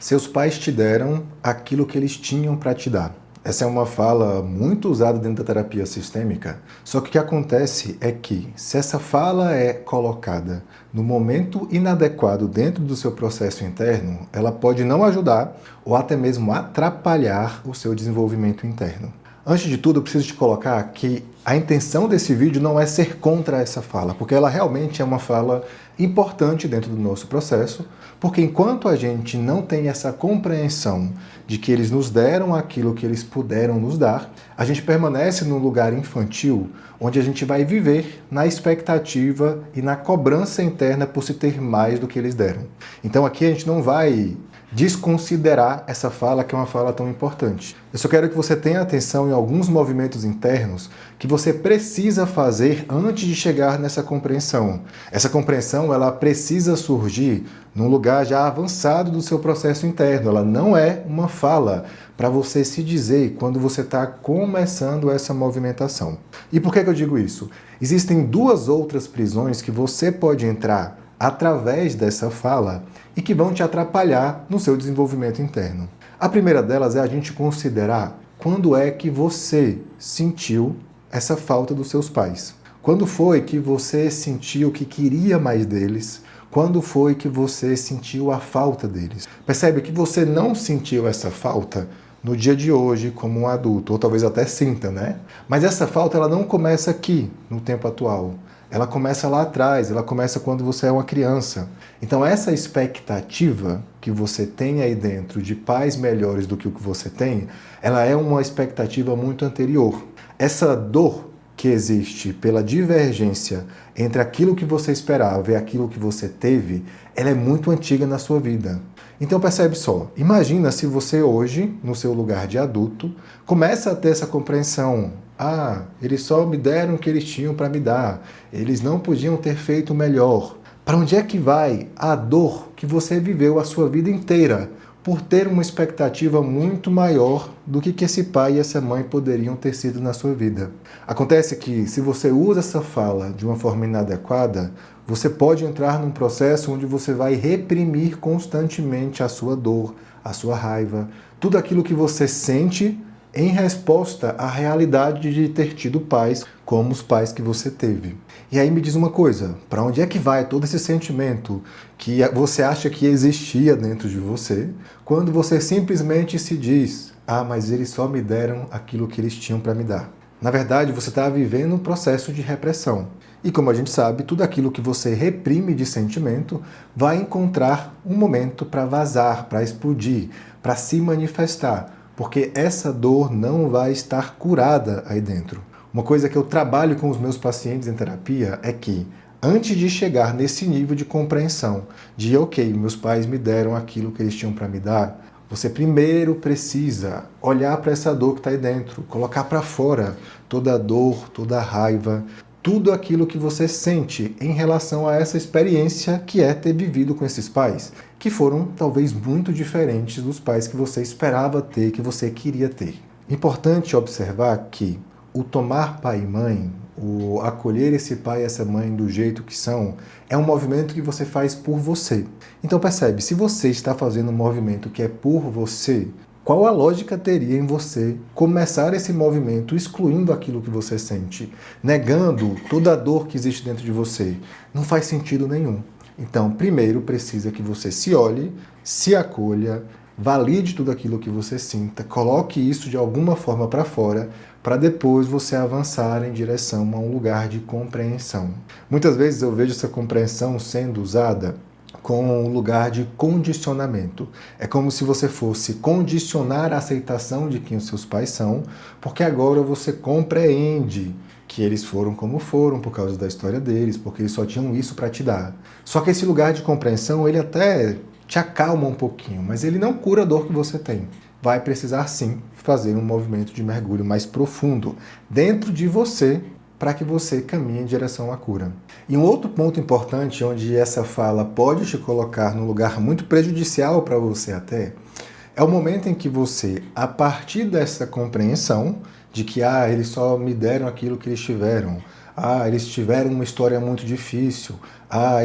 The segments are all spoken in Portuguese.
Seus pais te deram aquilo que eles tinham para te dar. Essa é uma fala muito usada dentro da terapia sistêmica, só que o que acontece é que, se essa fala é colocada no momento inadequado dentro do seu processo interno, ela pode não ajudar ou até mesmo atrapalhar o seu desenvolvimento interno. Antes de tudo, eu preciso te colocar que a intenção desse vídeo não é ser contra essa fala, porque ela realmente é uma fala importante dentro do nosso processo, porque enquanto a gente não tem essa compreensão de que eles nos deram aquilo que eles puderam nos dar, a gente permanece num lugar infantil, onde a gente vai viver na expectativa e na cobrança interna por se ter mais do que eles deram. Então aqui a gente não vai desconsiderar essa fala, que é uma fala tão importante. Eu só quero que você tenha atenção em alguns movimentos internos que você precisa fazer antes de chegar nessa compreensão. Essa compreensão, ela precisa surgir num lugar já avançado do seu processo interno. Ela não é uma fala para você se dizer quando você está começando essa movimentação. E por que eu digo isso? Existem duas outras prisões que você pode entrar através dessa fala e que vão te atrapalhar no seu desenvolvimento interno. A primeira delas é a gente considerar quando é que você sentiu essa falta dos seus pais. Quando foi que você sentiu que queria mais deles? Quando foi que você sentiu a falta deles? Percebe que você não sentiu essa falta no dia de hoje como um adulto, ou talvez até sinta, né? Mas essa falta ela não começa aqui, no tempo atual. Ela começa lá atrás, ela começa quando você é uma criança. Então essa expectativa que você tem aí dentro de pais melhores do que o que você tem, ela é uma expectativa muito anterior. Essa dor que existe pela divergência entre aquilo que você esperava e aquilo que você teve, ela é muito antiga na sua vida. Então percebe só, imagina se você hoje, no seu lugar de adulto, começa a ter essa compreensão. Eles só me deram o que eles tinham para me dar. Eles não podiam ter feito melhor. Para onde é que vai a dor que você viveu a sua vida inteira por ter uma expectativa muito maior do que esse pai e essa mãe poderiam ter sido na sua vida? Acontece que, se você usa essa fala de uma forma inadequada, você pode entrar num processo onde você vai reprimir constantemente a sua dor, a sua raiva, tudo aquilo que você sente em resposta à realidade de ter tido pais como os pais que você teve. E aí me diz uma coisa, para onde é que vai todo esse sentimento que você acha que existia dentro de você, quando você simplesmente se diz, mas eles só me deram aquilo que eles tinham para me dar? Na verdade, você está vivendo um processo de repressão. E como a gente sabe, tudo aquilo que você reprime de sentimento vai encontrar um momento para vazar, para explodir, para se manifestar. Porque essa dor não vai estar curada aí dentro. Uma coisa que eu trabalho com os meus pacientes em terapia é que, antes de chegar nesse nível de compreensão, de ok, meus pais me deram aquilo que eles tinham para me dar, você primeiro precisa olhar para essa dor que está aí dentro, colocar para fora toda a dor, toda a raiva, tudo aquilo que você sente em relação a essa experiência que é ter vivido com esses pais, que foram talvez muito diferentes dos pais que você esperava ter, que você queria ter. Importante observar que o tomar pai e mãe, o acolher esse pai e essa mãe do jeito que são, é um movimento que você faz por você. Então percebe, se você está fazendo um movimento que é por você, qual a lógica teria em você começar esse movimento excluindo aquilo que você sente, negando toda a dor que existe dentro de você? Não faz sentido nenhum. Então, primeiro precisa que você se olhe, se acolha, valide tudo aquilo que você sinta, coloque isso de alguma forma para fora, para depois você avançar em direção a um lugar de compreensão. Muitas vezes eu vejo essa compreensão sendo usada com um lugar de condicionamento. É como se você fosse condicionar a aceitação de quem os seus pais são, porque agora você compreende que eles foram como foram por causa da história deles, porque eles só tinham isso para te dar. Só que esse lugar de compreensão, ele até te acalma um pouquinho, mas ele não cura a dor que você tem. Vai precisar sim fazer um movimento de mergulho mais profundo dentro de você, para que você caminhe em direção à cura. E um outro ponto importante, onde essa fala pode te colocar num lugar muito prejudicial para você até, é o momento em que você, a partir dessa compreensão de que eles só me deram aquilo que eles tiveram, eles tiveram uma história muito difícil,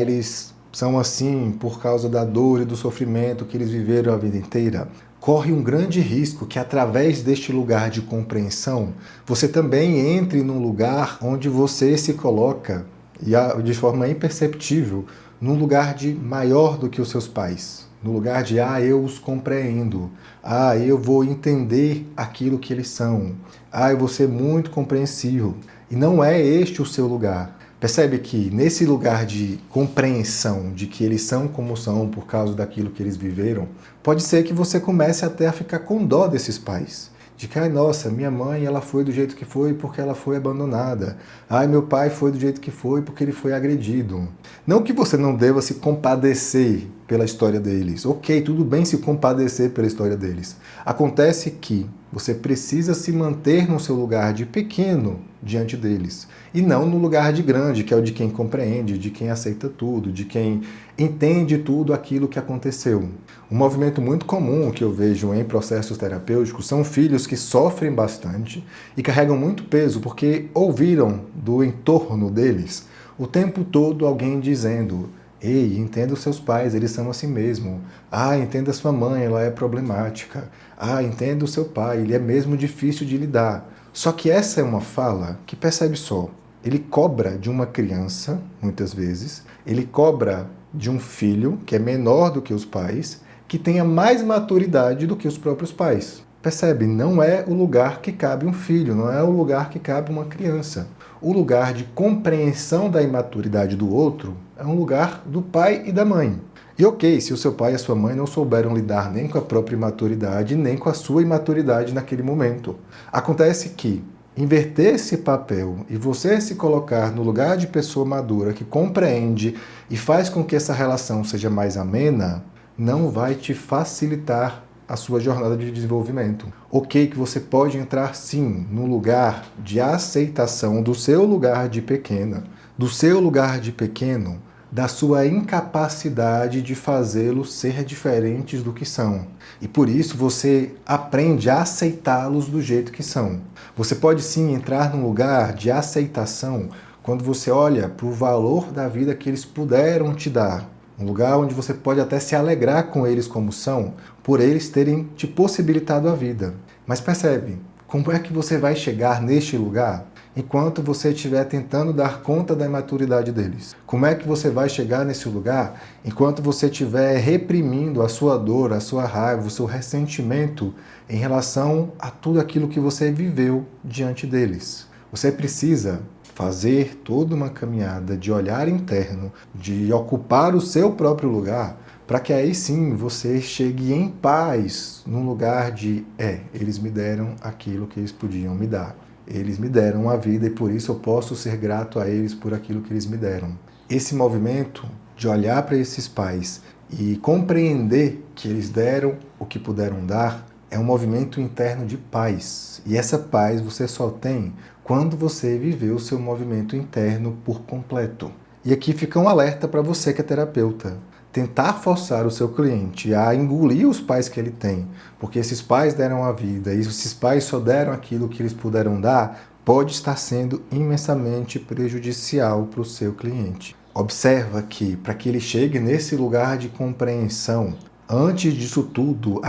eles são assim por causa da dor e do sofrimento que eles viveram a vida inteira, corre um grande risco que, através deste lugar de compreensão, você também entre num lugar onde você se coloca, de forma imperceptível, num lugar de maior do que os seus pais. No lugar de, eu os compreendo. Eu vou entender aquilo que eles são. Eu vou ser muito compreensivo. E não é este o seu lugar. Percebe que nesse lugar de compreensão de que eles são como são por causa daquilo que eles viveram, pode ser que você comece até a ficar com dó desses pais. De que, nossa, minha mãe ela foi do jeito que foi porque ela foi abandonada. Meu pai foi do jeito que foi porque ele foi agredido. Não que você não deva se compadecer pela história deles. Ok, tudo bem se compadecer pela história deles. Acontece que você precisa se manter no seu lugar de pequeno diante deles. E não no lugar de grande, que é o de quem compreende, de quem aceita tudo, de quem entende tudo aquilo que aconteceu. Um movimento muito comum que eu vejo em processos terapêuticos são filhos que sofrem bastante e carregam muito peso porque ouviram do entorno deles o tempo todo alguém dizendo: ei, entenda os seus pais, eles são assim mesmo. Entenda a sua mãe, ela é problemática. Entenda o seu pai, ele é mesmo difícil de lidar. Só que essa é uma fala que, percebe só, ele cobra de uma criança, muitas vezes, ele cobra de um filho que é menor do que os pais, que tenha mais maturidade do que os próprios pais. Percebe? Não é o lugar que cabe um filho, não é o lugar que cabe uma criança. O lugar de compreensão da imaturidade do outro é um lugar do pai e da mãe. E ok, se o seu pai e a sua mãe não souberam lidar nem com a própria imaturidade, nem com a sua imaturidade naquele momento. Acontece que inverter esse papel e você se colocar no lugar de pessoa madura que compreende e faz com que essa relação seja mais amena, não vai te facilitar a sua jornada de desenvolvimento. Ok, que você pode entrar sim no lugar de aceitação do seu lugar de pequena, da sua incapacidade de fazê-los ser diferentes do que são. E por isso você aprende a aceitá-los do jeito que são. Você pode sim entrar num lugar de aceitação quando você olha para o valor da vida que eles puderam te dar. Um lugar onde você pode até se alegrar com eles como são, por eles terem te possibilitado a vida. Mas percebe, como é que você vai chegar neste lugar enquanto você estiver tentando dar conta da imaturidade deles? Como é que você vai chegar nesse lugar enquanto você estiver reprimindo a sua dor, a sua raiva, o seu ressentimento em relação a tudo aquilo que você viveu diante deles? Você precisa fazer toda uma caminhada de olhar interno, de ocupar o seu próprio lugar, para que aí sim você chegue em paz num lugar de, eles me deram aquilo que eles podiam me dar. Eles me deram a vida e por isso eu posso ser grato a eles por aquilo que eles me deram. Esse movimento de olhar para esses pais e compreender que eles deram o que puderam dar é um movimento interno de paz. E essa paz você só tem quando você viveu o seu movimento interno por completo. E aqui fica um alerta para você que é terapeuta. Tentar forçar o seu cliente a engolir os pais que ele tem, porque esses pais deram a vida e esses pais só deram aquilo que eles puderam dar, pode estar sendo imensamente prejudicial para o seu cliente. Observa que, para que ele chegue nesse lugar de compreensão, antes disso tudo,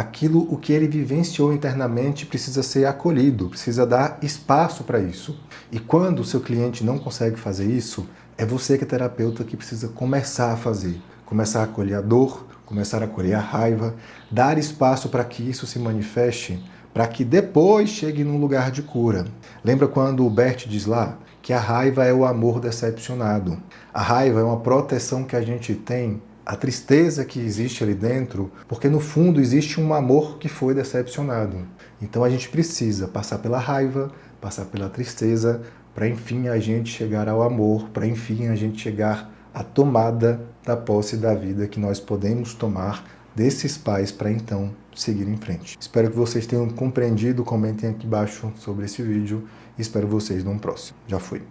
o que ele vivenciou internamente precisa ser acolhido, precisa dar espaço para isso. E quando o seu cliente não consegue fazer isso, é você que é terapeuta que precisa começar a fazer. Começar a acolher a dor, começar a acolher a raiva, dar espaço para que isso se manifeste, para que depois chegue num lugar de cura. Lembra quando o Bert diz lá que a raiva é o amor decepcionado? A raiva é uma proteção que a gente tem, a tristeza que existe ali dentro, porque no fundo existe um amor que foi decepcionado. Então a gente precisa passar pela raiva, passar pela tristeza, para enfim a gente chegar ao amor, para enfim a gente chegar à tomada da posse da vida que nós podemos tomar desses pais para então seguir em frente. Espero que vocês tenham compreendido, comentem aqui embaixo sobre esse vídeo e espero vocês num próximo. Já fui.